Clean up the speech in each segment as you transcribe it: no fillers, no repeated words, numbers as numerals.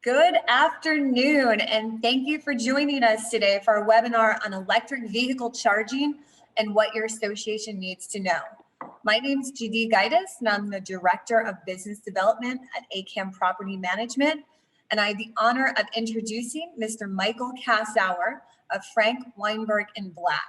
Good afternoon, and thank you for joining us today for our webinar on electric vehicle charging and what your association needs to know. My name is JaDee, and I'm the Director of Business Development at AKAM Property Management, and I have the honor of introducing Mr. Michael Kassower of Frank Weinberg in Black.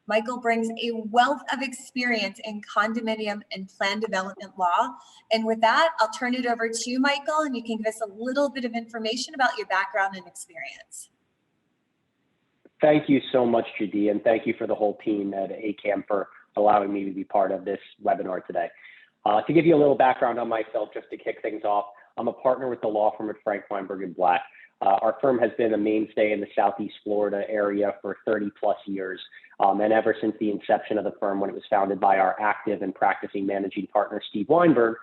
Michael brings a wealth of experience in condominium and plan development law. And with that, I'll turn it over to you, Michael, and you can give us a little bit of information about your background and experience. Thank you so much, JaDee, and thank you for the whole team at AKAM for allowing me to be part of this webinar today. To give you a little background on myself, just to kick things off, I'm a partner with the law firm at Frank Weinberg in Black. Our firm has been a mainstay in the Southeast Florida area for 30 plus years. And ever since the inception of the firm, when it was founded by our active and practicing managing partner, Steve Weinberg,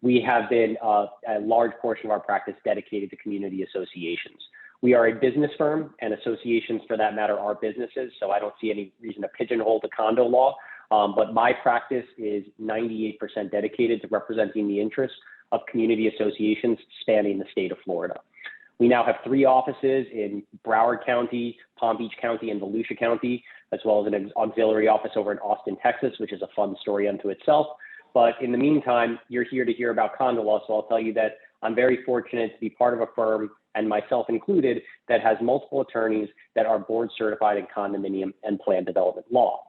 we have been a large portion of our practice dedicated to community associations. We are a business firm, and associations for that matter are businesses, so I don't see any reason to pigeonhole the condo law. But my practice is 98% dedicated to representing the interests of community associations spanning the state of Florida. We now have 3 offices in Broward County, Palm Beach County, and Volusia County, as well as an auxiliary office over in Austin, Texas, which is a fun story unto itself. But in the meantime, you're here to hear about condo law, so I'll tell you that I'm very fortunate to be part of a firm, and myself included, that has multiple attorneys that are board certified in condominium and plan development law.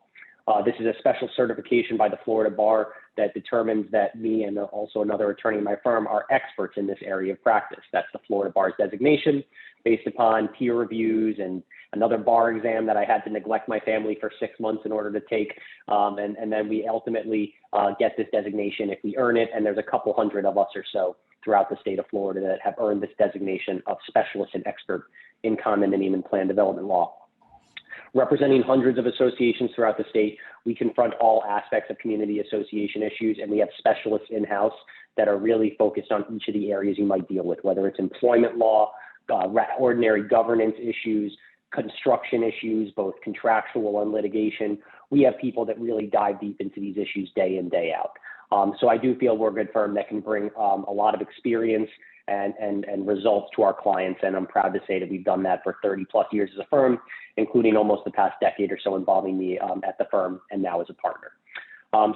This is a special certification by the Florida Bar that determines that me and also another attorney in my firm are experts in this area of practice. That's the Florida Bar's designation based upon peer reviews and another bar exam that I had to neglect my family for 6 months in order to take. And then we ultimately get this designation if we earn it. And there's a couple hundred of us or so throughout the state of Florida that have earned this designation of specialist and expert in condominium and plan development law. Representing hundreds of associations throughout the state, we confront all aspects of community association issues, and we have specialists in-house that are really focused on each of the areas you might deal with, whether it's employment law, ordinary governance issues, construction issues, both contractual and litigation. We have people that really dive deep into these issues day in, day out. So I do feel we're a good firm that can bring a lot of experience and results to our clients. And I'm proud to say that we've done that for 30 plus years as a firm, including almost the past decade or so involving me at the firm and now as a partner.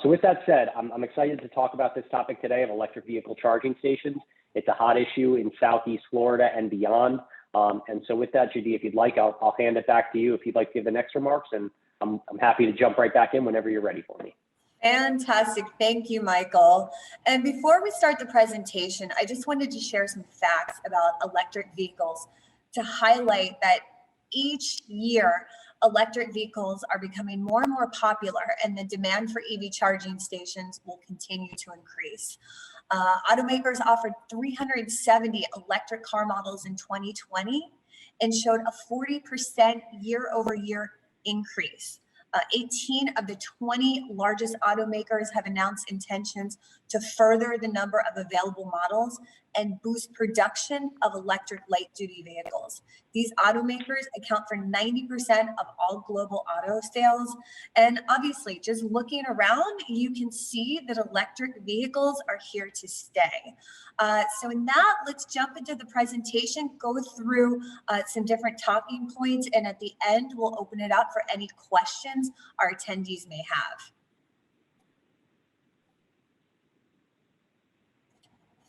So with that said, I'm excited to talk about this topic today of electric vehicle charging stations. It's a hot issue in Southeast Florida and beyond. And so with that, JaDee, if you'd like, I'll hand it back to you if you'd like to give the next remarks, and I'm happy to jump right back in whenever you're ready for me. Fantastic. Thank you, Michael. And before we start the presentation, I just wanted to share some facts about electric vehicles to highlight that each year, electric vehicles are becoming more and more popular, and the demand for EV charging stations will continue to increase. Automakers offered 370 electric car models in 2020 and showed a 40% year-over-year increase. 18 of the 20 largest automakers have announced intentions to further the number of available models and boost production of electric light-duty vehicles. These automakers account for 90% of all global auto sales. And obviously, just looking around, you can see that electric vehicles are here to stay. So in that, let's jump into the presentation, go through some different talking points, and at the end, we'll open it up for any questions our attendees may have.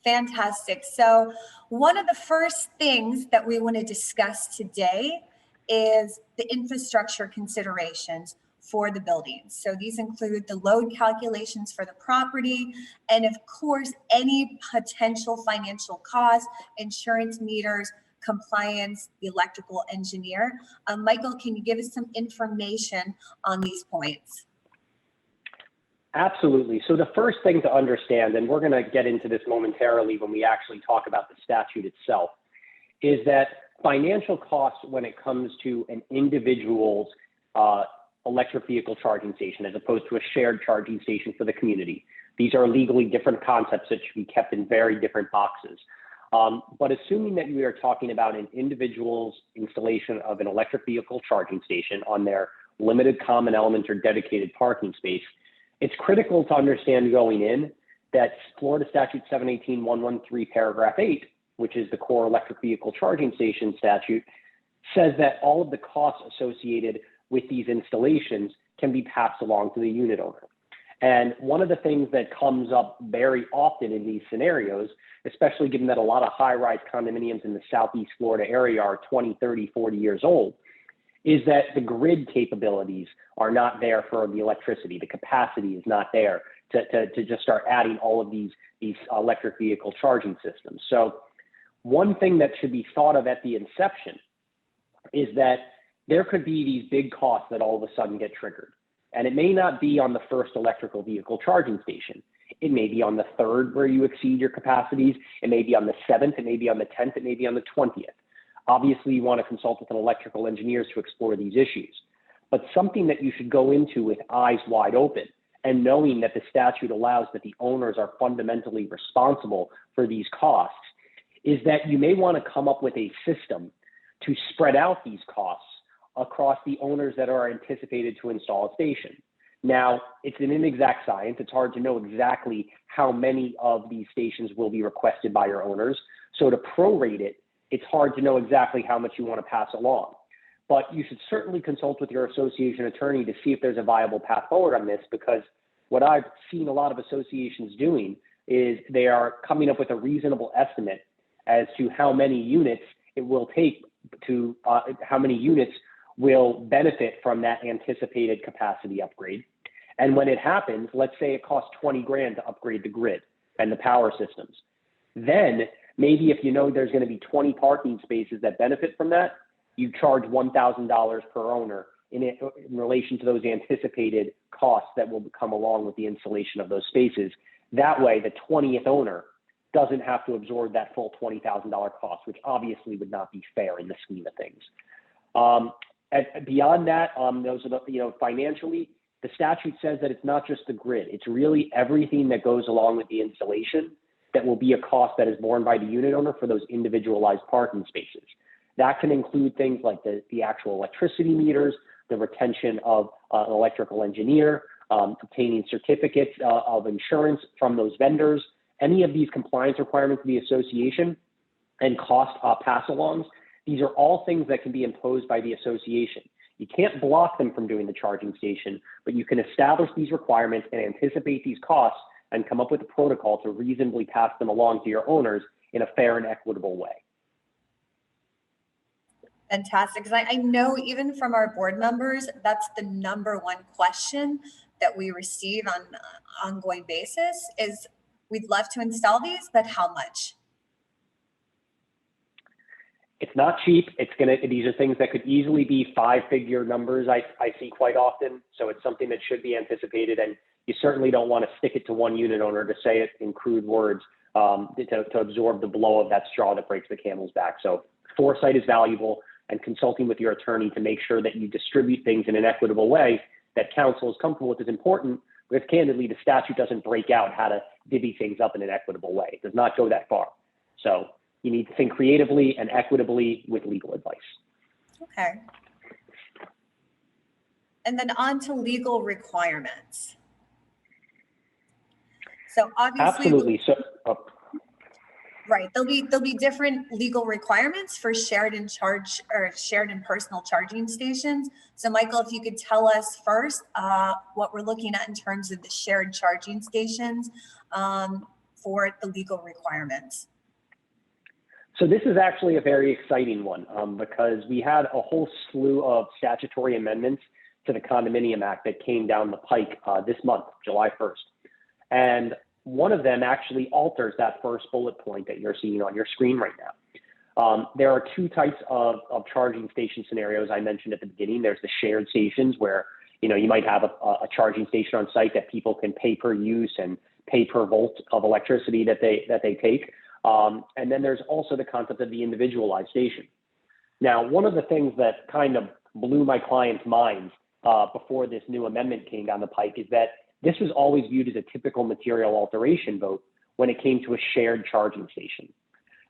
Fantastic. So one of the first things that we want to discuss today is the infrastructure considerations for the buildings. So these include the load calculations for the property, and of course, any potential financial costs, insurance meters, compliance, the electrical engineer. Michael, can you give us some information on these points? Absolutely. So the first thing to understand, and we're going to get into this momentarily when we actually talk about the statute itself, is that financial costs when it comes to an individual's electric vehicle charging station as opposed to a shared charging station for the community. These are legally different concepts that should be kept in very different boxes. But assuming that we are talking about an individual's installation of an electric vehicle charging station on their limited common element or dedicated parking space, it's critical to understand going in that Florida Statute 718.113 paragraph 8 which is the core electric vehicle charging station statute, says that all of the costs associated with these installations can be passed along to the unit owner. And one of the things that comes up very often in these scenarios, especially given that a lot of high-rise condominiums in the Southeast Florida area are 20, 30, 40 years old, is that the grid capabilities are not there for the electricity. The capacity is not there to just start adding all of these electric vehicle charging systems. So one thing that should be thought of at the inception is that there could be these big costs that all of a sudden get triggered. And it may not be on the first electrical vehicle charging station. It may be on the third where you exceed your capacities. It may be on the 7th. It may be on the 10th. It may be on the 20th. Obviously, you want to consult with an electrical engineer to explore these issues. But something that you should go into with eyes wide open and knowing that the statute allows that the owners are fundamentally responsible for these costs is that you may want to come up with a system to spread out these costs across the owners that are anticipated to install a station. Now, it's an inexact science. It's hard to know exactly how many of these stations will be requested by your owners. So to prorate it, it's hard to know exactly how much you want to pass along. But you should certainly consult with your association attorney to see if there's a viable path forward on this, because what I've seen a lot of associations doing is they are coming up with a reasonable estimate as to how many units it will take to, how many units will benefit from that anticipated capacity upgrade. And when it happens, let's say it costs 20 grand to upgrade the grid and the power systems. Then maybe if you know there's going to be 20 parking spaces that benefit from that, you charge $1,000 per owner in relation to those anticipated costs that will come along with the installation of those spaces. That way, the 20th owner doesn't have to absorb that full $20,000 cost, which obviously would not be fair in the scheme of things. And beyond that, those are the, financially, the statute says that it's not just the grid. It's really everything that goes along with the installation that will be a cost that is borne by the unit owner for those individualized parking spaces. That can include things like the actual electricity meters, the retention of an electrical engineer, obtaining certificates of insurance from those vendors, any of these compliance requirements of the association and cost pass-alongs. These are all things that can be imposed by the association. You can't block them from doing the charging station, but you can establish these requirements and anticipate these costs and come up with a protocol to reasonably pass them along to your owners in a fair and equitable way. Fantastic, because I know even from our board members, that's the #1 question that we receive on an ongoing basis is, we'd love to install these, but how much? It's not cheap. These are things that could easily be 5-figure numbers I see quite often. So it's something that should be anticipated, and you certainly don't want to stick it to one unit owner to say it in crude words to absorb the blow of that straw that breaks the camel's back. So foresight is valuable, and consulting with your attorney to make sure that you distribute things in an equitable way that council is comfortable with is important, because candidly, the statute doesn't break out how to divvy things up in an equitable way. It does not go that far. So you need to think creatively and equitably with legal advice. Okay. And then on to legal requirements. So obviously, absolutely. So, right, there'll be different legal requirements for shared and personal charging stations. So Michael, if you could tell us first what we're looking at in terms of the shared charging stations for the legal requirements. So this is actually a very exciting one because we had a whole slew of statutory amendments to the Condominium Act that came down the pike this month, July 1st. And one of them actually alters that first bullet point that you're seeing on your screen right now. There are two types of charging station scenarios I mentioned at the beginning. There's the shared stations where you might have a charging station on site that people can pay per use and pay per volt of electricity that they take. And then there's also the concept of the individualized station. Now, one of the things that kind of blew my clients' minds before this new amendment came down the pike is that this was always viewed as a typical material alteration vote when it came to a shared charging station,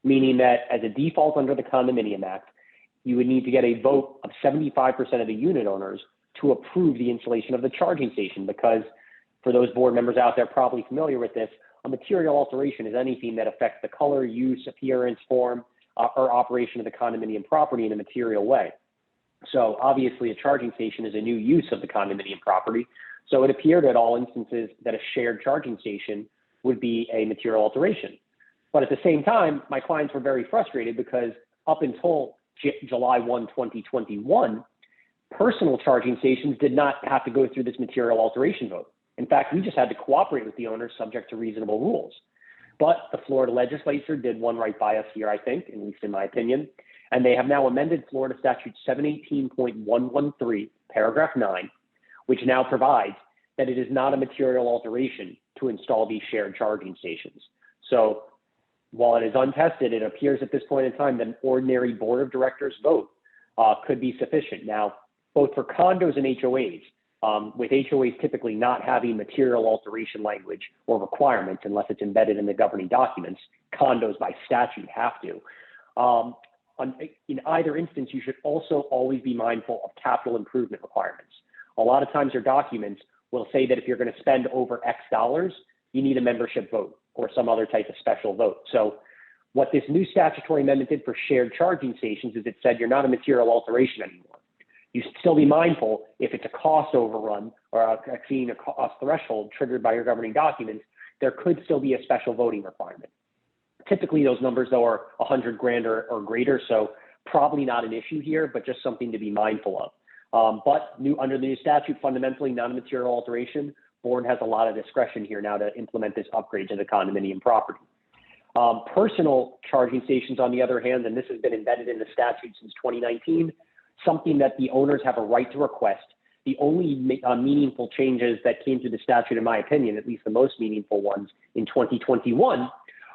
meaning that as a default under the Condominium Act, you would need to get a vote of 75% of the unit owners to approve the installation of the charging station, because for those board members out there probably familiar with this, a material alteration is anything that affects the color, use, appearance, form, or operation of the condominium property in a material way. So obviously a charging station is a new use of the condominium property. So it appeared at all instances that a shared charging station would be a material alteration. But at the same time, my clients were very frustrated because up until July 1, 2021, personal charging stations did not have to go through this material alteration vote. In fact, we just had to cooperate with the owners subject to reasonable rules. But the Florida legislature did one right by us here, I think, at least in my opinion, and they have now amended Florida Statute 718.113, paragraph 9, which now provides that it is not a material alteration to install these shared charging stations. So while it is untested, it appears at this point in time that an ordinary board of directors vote could be sufficient. Now, both for condos and HOAs, with HOAs typically not having material alteration language or requirements unless it's embedded in the governing documents, condos by statute have to. In either instance, you should also always be mindful of capital improvement requirements. A lot of times your documents will say that if you're going to spend over X dollars, you need a membership vote or some other type of special vote. So what this new statutory amendment did for shared charging stations is it said you're not a material alteration anymore. You should still be mindful if it's a cost overrun or exceeding a cost threshold triggered by your governing documents, there could still be a special voting requirement. Typically those numbers though are 100 grand or greater, so probably not an issue here, but just something to be mindful of. But under the new statute, fundamentally not a material alteration. Board has a lot of discretion here now to implement this upgrade to the condominium property. Personal charging stations, on the other hand, and this has been embedded in the statute since 2019, something that the owners have a right to request. The only meaningful changes that came through the statute, in my opinion, at least the most meaningful ones in 2021,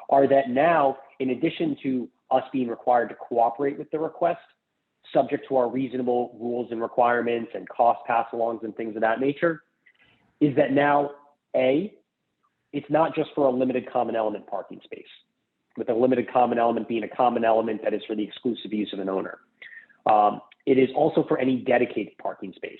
are that now, in addition to us being required to cooperate with the request, subject to our reasonable rules and requirements and cost pass-alongs and things of that nature, is that now, A, it's not just for a limited common element parking space, with a limited common element being a common element that is for the exclusive use of an owner. It is also for any dedicated parking space,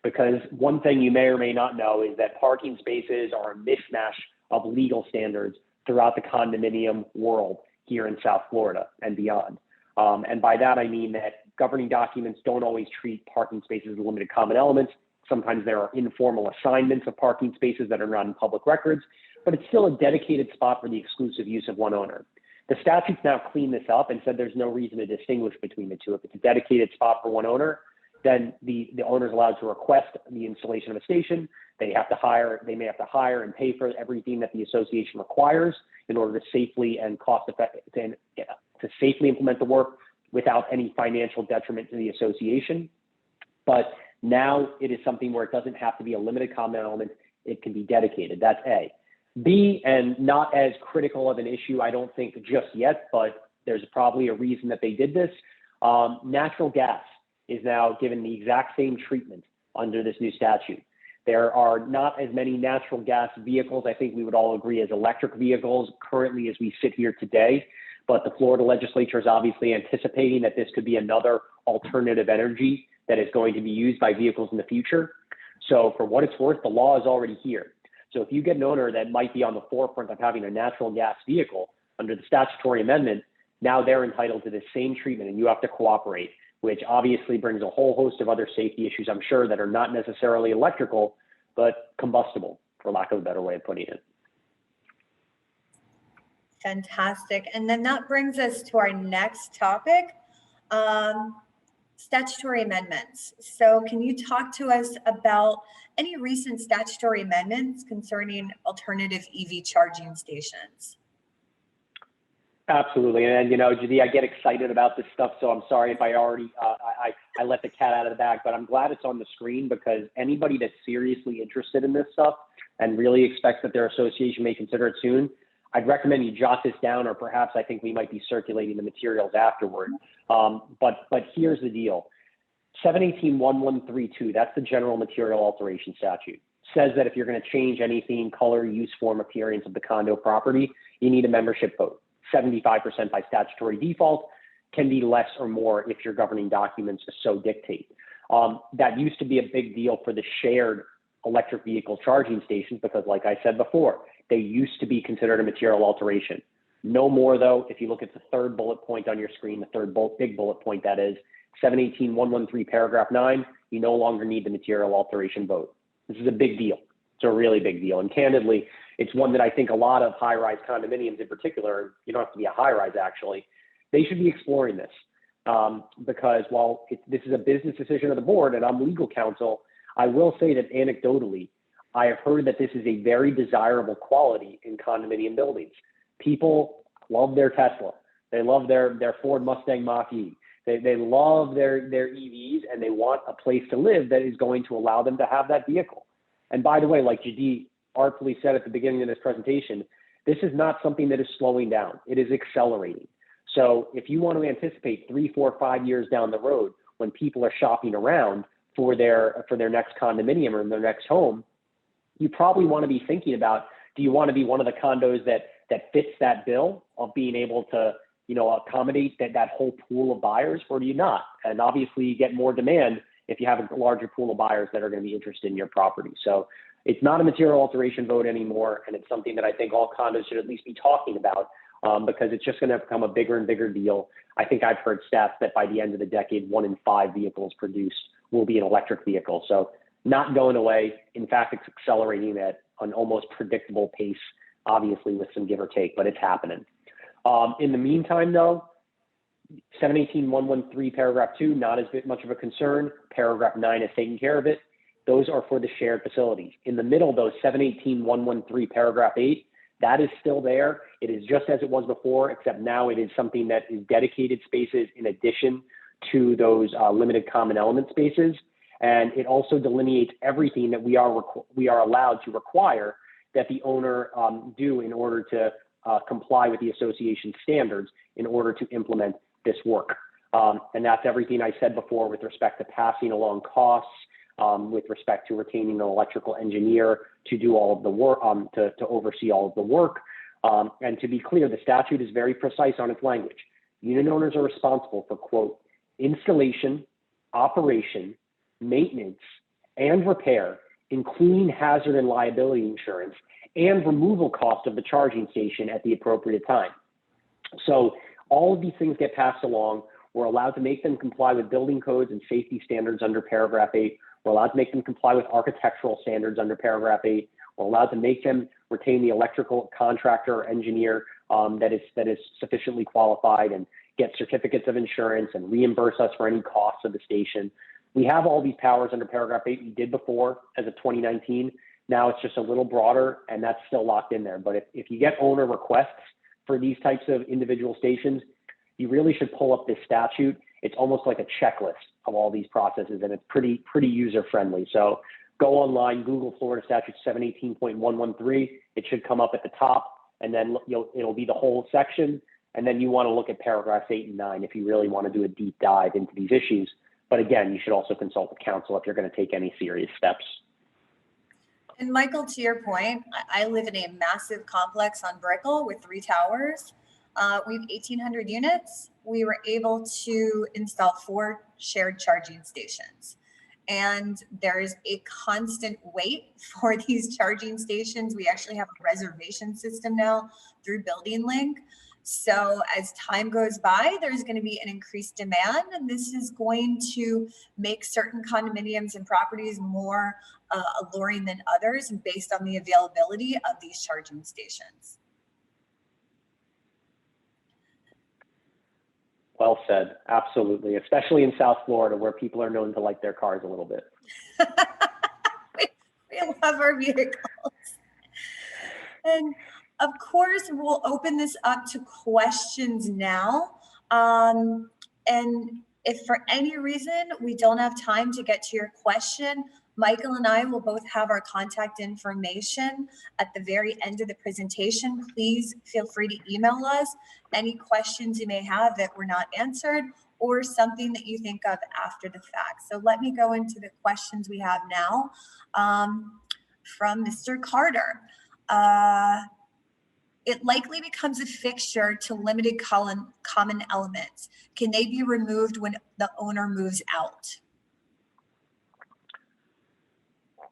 because one thing you may or may not know is that parking spaces are a mishmash of legal standards throughout the condominium world here in South Florida and beyond. And by that, I mean that governing documents don't always treat parking spaces as limited common elements. Sometimes there are informal assignments of parking spaces that are not in public records, but it's still a dedicated spot for the exclusive use of one owner. The statute's now cleaned this up and said there's no reason to distinguish between the two. If it's a dedicated spot for one owner, then the owner is allowed to request the installation of a station. They may have to hire and pay for everything that the association requires in order to safely and to safely implement the work without any financial detriment to the association. But now it is something where it doesn't have to be a limited common element. It can be dedicated. That's A. B, and not as critical of an issue, I don't think just yet, but there's probably a reason that they did this. Natural gas is now given the exact same treatment under this new statute. There are not as many natural gas vehicles, I think we would all agree, as electric vehicles currently as we sit here today, but the Florida legislature is obviously anticipating that this could be another alternative energy that is going to be used by vehicles in the future. So for what it's worth, the law is already here. So if you get an owner that might be on the forefront of having a natural gas vehicle under the statutory amendment, now they're entitled to the same treatment and you have to cooperate, which obviously brings a whole host of other safety issues, I'm sure, that are not necessarily electrical, but combustible, for lack of a better way of putting it. Fantastic. And then that brings us to our next topic, statutory amendments. So can you talk to us about any recent statutory amendments concerning alternative EV charging stations? Absolutely. And, you know, JaDee, I get excited about this stuff, so I'm sorry if I already, I let the cat out of the bag, but I'm glad it's on the screen because anybody that's seriously interested in this stuff and really expects that their association may consider it soon, I'd recommend you jot this down, or perhaps I think we might be circulating the materials afterward. But here's the deal. 718.1132, that's the general material alteration statute, says that if you're going to change anything, color, use, form, appearance of the condo property, you need a membership vote. 75% by statutory default, can be less or more if your governing documents so dictate. That used to be a big deal for the shared electric vehicle charging stations because, like I said before, they used to be considered a material alteration. No more, though. If you look at the third bullet point on your screen, the third big bullet point, that is 718.113 paragraph 9, you no longer need the material alteration vote. This is a big deal. It's a really big deal. And candidly, it's one that I think a lot of high-rise condominiums in particular, you don't have to be a high-rise actually, they should be exploring this. Because while this is a business decision of the board and I'm legal counsel, I will say that anecdotally, I have heard that this is a very desirable quality in condominium buildings. People love their Tesla. They love their Ford Mustang Mach-E. They love their EVs, and they want a place to live that is going to allow them to have that vehicle. And by the way, like JaDee artfully said at the beginning of this presentation, this is not something that is slowing down. It is accelerating. So if you want to anticipate 3, 4, 5 years down the road when people are shopping around for their next condominium or their next home, you probably want to be thinking about, do you want to be one of the condos that fits that bill of being able to, accommodate that whole pool of buyers, or do you not? And obviously you get more demand if you have a larger pool of buyers that are going to be interested in your property. So it's not a material alteration vote anymore, and it's something that I think all condos should at least be talking about, because it's just going to become a bigger and bigger deal. I think I've heard stats that by the end of the decade, 1 in 5 vehicles produced will be an electric vehicle. So not going away. In fact, it's accelerating at an almost predictable pace, obviously with some give or take, but it's happening. In the meantime, though, 718.113 paragraph 2, not as much of a concern. Paragraph 9 is taking care of it. Those are for the shared facilities. In the middle, though, 718.113 paragraph 8, that is still there. It is just as it was before, except now it is something that is dedicated spaces in addition to those limited common element spaces. And it also delineates everything that we are allowed to require that the owner do in order to comply with the association standards in order to implement this work. And that's everything I said before with respect to passing along costs, with respect to retaining an electrical engineer to do all of the work, to oversee all of the work. And to be clear, the statute is very precise on its language. Unit owners are responsible for, quote, installation, operation, maintenance, and repair, including hazard and liability insurance, and removal cost of the charging station at the appropriate time. So all of these things get passed along. We're allowed to make them comply with building codes and safety standards under paragraph 8. We're allowed to make them comply with architectural standards under paragraph 8. We're allowed to make them retain the electrical contractor or engineer that is sufficiently qualified and get certificates of insurance and reimburse us for any costs of the station. We have all these powers under paragraph 8. We did before as of 2019. Now it's just a little broader, and that's still locked in there. But if you get owner requests for these types of individual stations, you really should pull up this statute. It's almost like a checklist of all these processes, and it's pretty user-friendly. So go online, Google Florida Statute 718.113. It should come up at the top, and then it'll be the whole section. And then you want to look at paragraphs 8 and 9 if you really want to do a deep dive into these issues. But again, you should also consult with counsel if you're going to take any serious steps. And Michael, to your point, I live in a massive complex on Brickell with 3 towers. We have 1,800 units. We were able to install 4 shared charging stations. And there is a constant wait for these charging stations. We actually have a reservation system now through Building Link. So as time goes by, there's going to be an increased demand, and this is going to make certain condominiums and properties more alluring than others based on the availability of these charging stations. Well said. Absolutely. Especially in South Florida, where people are known to like their cars a little bit. we love our vehicles. And of course, we'll open this up to questions now. And if for any reason we don't have time to get to your question, Michael and I will both have our contact information at the very end of the presentation. Please feel free to email us any questions you may have that were not answered or something that you think of after the fact. So let me go into the questions we have now from Mr. Carter. It likely becomes a fixture to limited common elements. Can they be removed when the owner moves out?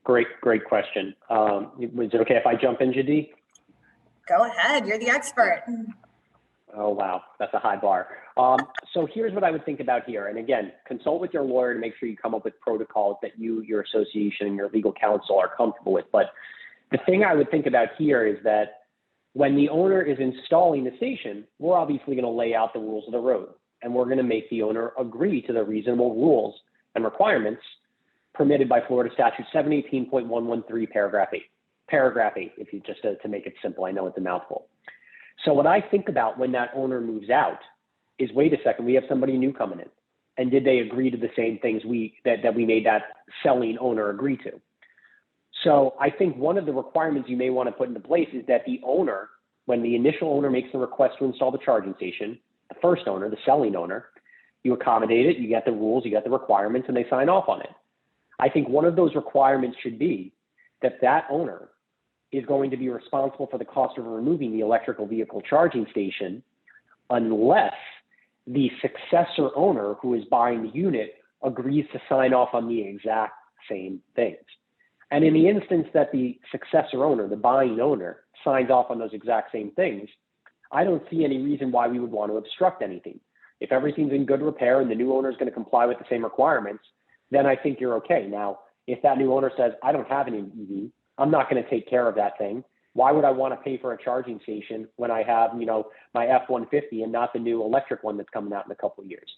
Great question. Is it okay if I jump in, JaDee? Go ahead, you're the expert. Oh, wow, that's a high bar. So here's what I would think about here. And again, consult with your lawyer to make sure you come up with protocols that you, your association, and your legal counsel are comfortable with. But the thing I would think about here is that when the owner is installing the station, we're obviously going to lay out the rules of the road, and we're going to make the owner agree to the reasonable rules and requirements permitted by Florida Statute 718.113, paragraph 8. Paragraph 8, if you just to make it simple. I know it's a mouthful. So what I think about when that owner moves out is, wait a second, we have somebody new coming in. And did they agree to the same things that we made that selling owner agree to? So I think one of the requirements you may want to put into place is that the owner, when the initial owner makes the request to install the charging station, the first owner, the selling owner, you accommodate it, you get the rules, you get the requirements, and they sign off on it. I think one of those requirements should be that that owner is going to be responsible for the cost of removing the electrical vehicle charging station unless the successor owner who is buying the unit agrees to sign off on the exact same things. And in the instance that the successor owner, the buying owner, signs off on those exact same things, I don't see any reason why we would want to obstruct anything. If everything's in good repair and the new owner is going to comply with the same requirements, then I think you're okay. Now, if that new owner says, I don't have any EV, I'm not going to take care of that thing. Why would I want to pay for a charging station when I have, my F-150 and not the new electric one that's coming out in a couple of years?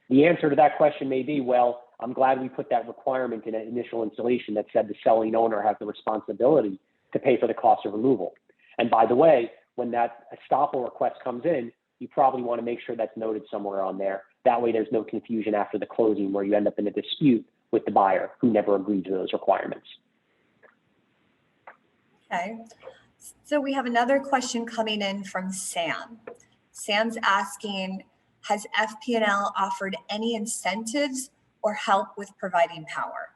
The answer to that question may be, well, I'm glad we put that requirement in an initial installation that said the selling owner has the responsibility to pay for the cost of removal. And by the way, when that estoppel request comes in, you probably want to make sure that's noted somewhere on there. That way there's no confusion after the closing where you end up in a dispute with the buyer who never agreed to those requirements. Okay, so we have another question coming in from Sam. Sam's asking, has FP&L offered any incentives or help with providing power?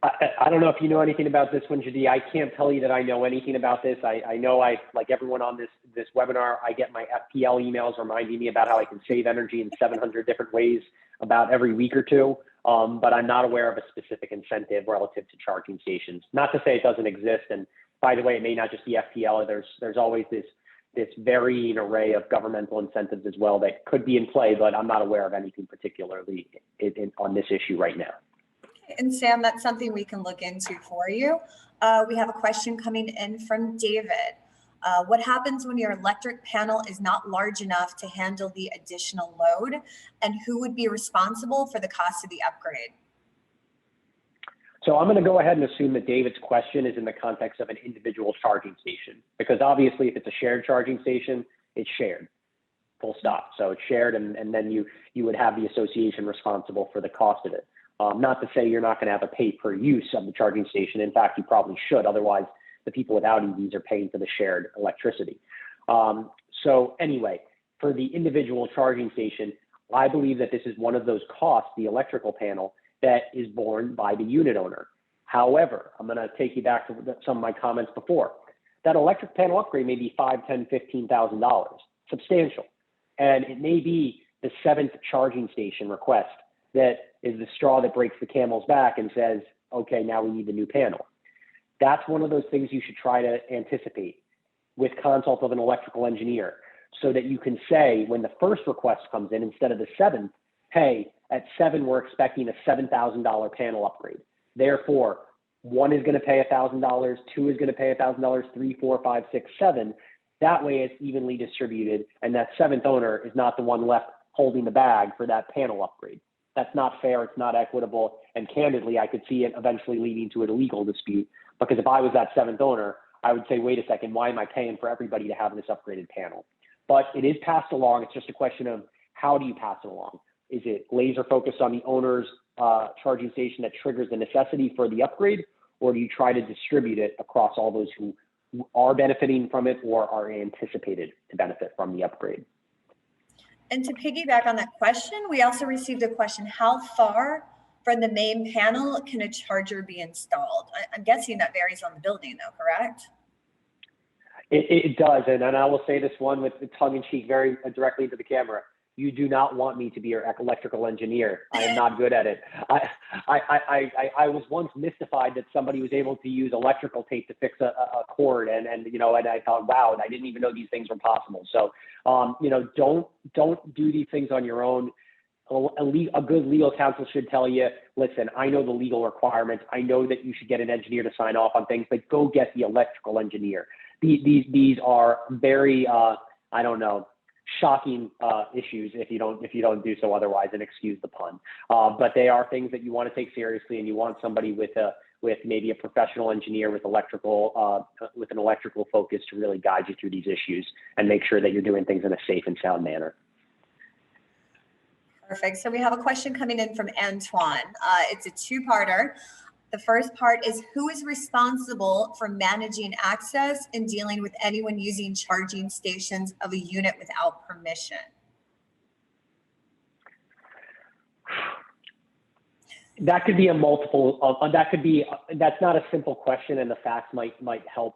I don't know if you know anything about this one, JaDee. I can't tell you that I know anything about this. I know like everyone on this webinar, I get my FPL emails reminding me about how I can save energy in 700 different ways about every week or two. But I'm not aware of a specific incentive relative to charging stations. Not to say it doesn't exist. And by the way, it may not just be FPL. There's always this varying array of governmental incentives as well that could be in play, but I'm not aware of anything particularly on this issue right now. And Sam, that's something we can look into for you. We have a question coming in from David. What happens when your electric panel is not large enough to handle the additional load, and who would be responsible for the cost of the upgrade? So I'm going to go ahead and assume that David's question is in the context of an individual charging station, because obviously if it's a shared charging station, it's shared, full stop. So it's shared, and then you would have the association responsible for the cost of it. Not to say you're not going to have a pay per use of the charging station. In fact, you probably should. Otherwise, the people without EVs are paying for the shared electricity. So anyway, for the individual charging station, I believe that this is one of those costs, the electrical panel, that is borne by the unit owner. However, I'm going to take you back to some of my comments before. That electric panel upgrade may be $5,000, $10,000, $15,000, substantial. And it may be the 7th charging station request that is the straw that breaks the camel's back and says, okay, now we need the new panel. That's one of those things you should try to anticipate with consult of an electrical engineer, so that you can say when the first request comes in, instead of the 7th, hey, at 7, we're expecting a $7,000 panel upgrade. Therefore, 1 is going to pay $1,000, 2 is going to pay $1,000, 3, 4, 5, 6, 7. That way it's evenly distributed, and that 7th owner is not the one left holding the bag for that panel upgrade. That's not fair, it's not equitable, and candidly, I could see it eventually leading to a legal dispute, because if I was that 7th owner, I would say, wait a second, why am I paying for everybody to have this upgraded panel? But it is passed along. It's just a question of how do you pass it along? Is it laser focused on the owner's charging station that triggers the necessity for the upgrade, or do you try to distribute it across all those who are benefiting from it or are anticipated to benefit from the upgrade? And to piggyback on that question, we also received a question, how far from the main panel can a charger be installed? I'm guessing that varies on the building though, correct? It does, and I will say this one with tongue in cheek very directly into the camera. You do not want me to be your electrical engineer. I am not good at it. I was once mystified that somebody was able to use electrical tape to fix a cord, and I thought, wow, I didn't even know these things were possible. So, don't do these things on your own. A good legal counsel should tell you, listen, I know the legal requirements. I know that you should get an engineer to sign off on things, but go get the electrical engineer. These are very, shocking issues if you don't do so otherwise, and excuse the pun. But they are things that you want to take seriously, and you want somebody with maybe a professional engineer with an electrical focus to really guide you through these issues and make sure that you're doing things in a safe and sound manner. Perfect. So we have a question coming in from Antoine. It's a two-parter. The first part is, who is responsible for managing access and dealing with anyone using charging stations of a unit without permission? That could be that's not a simple question, and the facts might help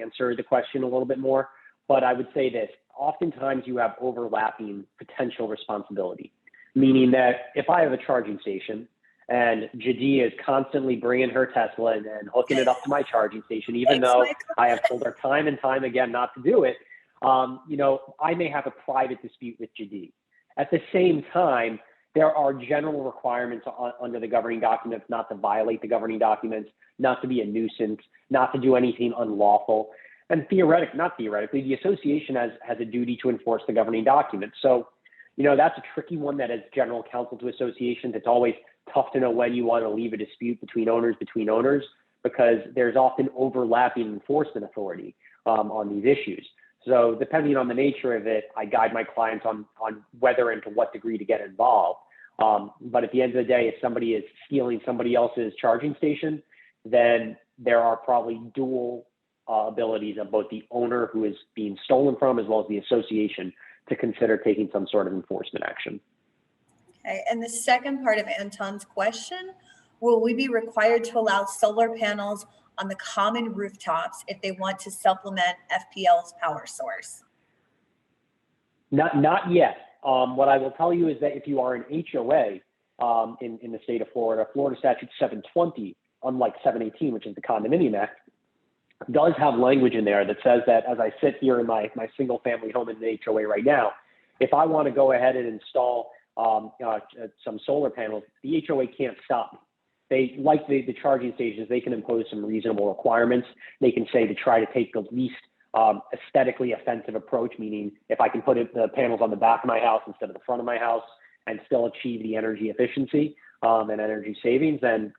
answer the question a little bit more. But I would say this, oftentimes you have overlapping potential responsibility, meaning that if I have a charging station and JaDee is constantly bringing her Tesla and hooking it up to my charging station, even though I have told her time and time again not to do it, I may have a private dispute with JaDee. At the same time, there are general requirements under the governing documents not to violate the governing documents, not to be a nuisance, not to do anything unlawful. And not theoretically, the association has a duty to enforce the governing documents. So, that's a tricky one that as general counsel to associations, it's always tough to know when you want to leave a dispute between owners, because there's often overlapping enforcement authority on these issues. So depending on the nature of it, I guide my clients on whether and to what degree to get involved. But at the end of the day, if somebody is stealing somebody else's charging station, then there are probably dual abilities of both the owner who is being stolen from as well as the association to consider taking some sort of enforcement action. Okay, and the second part of Anton's question, will we be required to allow solar panels on the common rooftops if they want to supplement FPL's power source? Not yet. What I will tell you is that if you are an HOA in the state of Florida, Florida Statute 720, unlike 718, which is the Condominium Act, does have language in there that says that as I sit here in my single family home in the HOA right now, if I want to go ahead and install some solar panels, the HOA can't stop me. They, like the charging stations, they can impose some reasonable requirements. They can say to try to take the least aesthetically offensive approach, meaning if I can put the panels on the back of my house instead of the front of my house and still achieve the energy efficiency and energy savings, then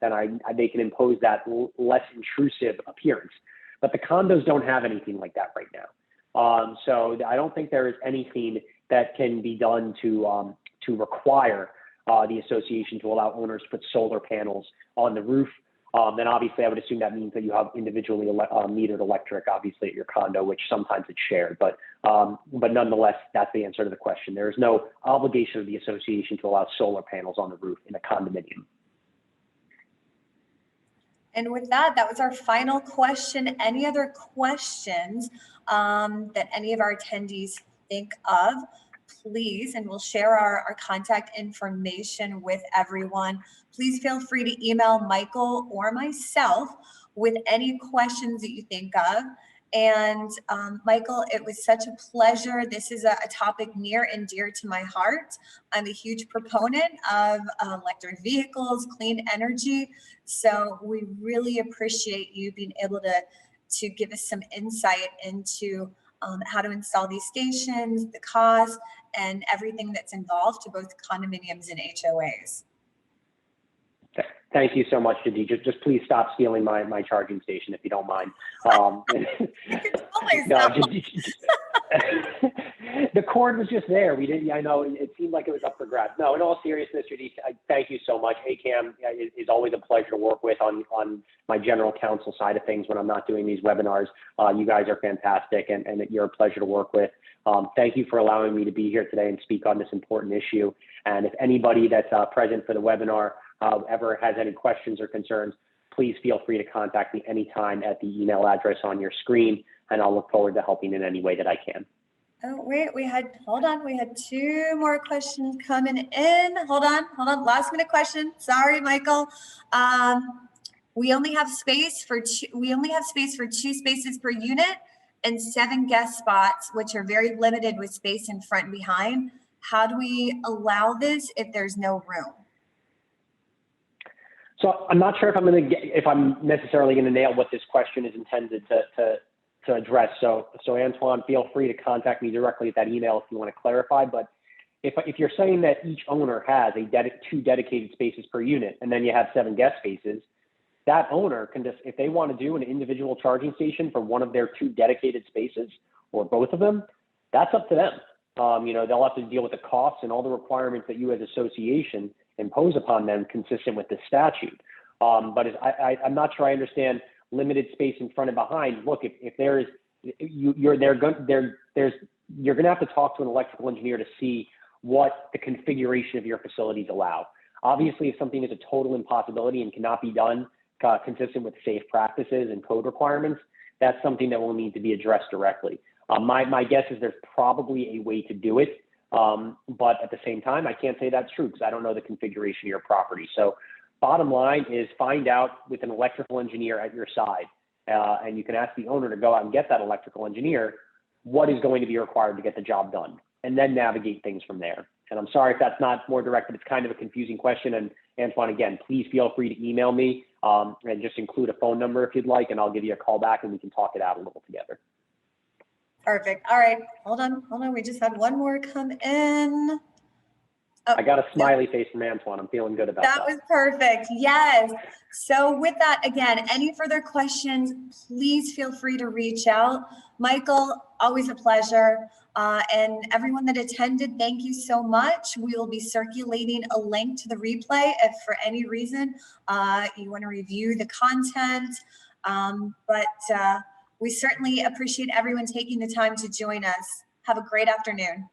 they can impose that less intrusive appearance. But the condos don't have anything like that right now. So I don't think there is anything that can be done to require the association to allow owners to put solar panels on the roof. Then obviously I would assume that means that you have individually metered electric, obviously at your condo, which sometimes it's shared. But nonetheless, that's the answer to the question. There is no obligation of the association to allow solar panels on the roof in a condominium. And with that was our final question. Any other questions that any of our attendees think of, please, and we'll share our contact information with everyone. Please feel free to email Michael or myself with any questions that you think of. And Michael, it was such a pleasure. This is a topic near and dear to my heart. I'm a huge proponent of electric vehicles, clean energy. So we really appreciate you being able to give us some insight into how to install these stations, the cost, and everything that's involved to both condominiums and HOAs. Thank you so much, JaDee. Just please stop stealing my charging station if you don't mind. The cord was just there. I know it seemed like it was up for grabs. No, in all seriousness, JaDee, thank you so much. AKAM is always a pleasure to work with on my general counsel side of things when I'm not doing these webinars. You guys are fantastic, and you're a pleasure to work with. Thank you for allowing me to be here today and speak on this important issue. And if anybody that's present for the webinar ever has any questions or concerns, please feel free to contact me anytime at the email address on your screen, and I'll look forward to helping in any way that I can. Oh, wait, hold on, we had two more questions coming in. Hold on, last minute question. Sorry, Michael. We only have space for two spaces per unit and 7 guest spots, which are very limited with space in front and behind. How do we allow this if there's no room? So I'm not sure if I'm necessarily going to nail what this question is intended to address. So Antoine, feel free to contact me directly at that email if you want to clarify. But if you're saying that each owner has 2 dedicated spaces per unit, and then you have 7 guest spaces, that owner can just, if they want to do an individual charging station for one of their 2 dedicated spaces or both of them, that's up to them. They'll have to deal with the costs and all the requirements that you as association impose upon them consistent with the statute. But I'm not sure I understand limited space in front and behind. Look, if there is, you're going to have to talk to an electrical engineer to see what the configuration of your facilities allow. Obviously, if something is a total impossibility and cannot be done consistent with safe practices and code requirements, that's something that will need to be addressed directly. My guess is there's probably a way to do it, but at the same time, I can't say that's true because I don't know the configuration of your property. So bottom line is find out with an electrical engineer at your side, and you can ask the owner to go out and get that electrical engineer what is going to be required to get the job done, and then navigate things from there. And I'm sorry if that's not more direct, but it's kind of a confusing question. And Antoine, again, please feel free to email me and just include a phone number if you'd like, and I'll give you a call back and we can talk it out a little together. Perfect. All right. Hold on. We just had one more come in. Oh, I got a smiley face from Antoine. I'm feeling good about that. That was perfect. Yes. So with that, again, any further questions, please feel free to reach out. Michael, always a pleasure. And everyone that attended, thank you so much. We will be circulating a link to the replay if for any reason you want to review the content. But we certainly appreciate everyone taking the time to join us. Have a great afternoon.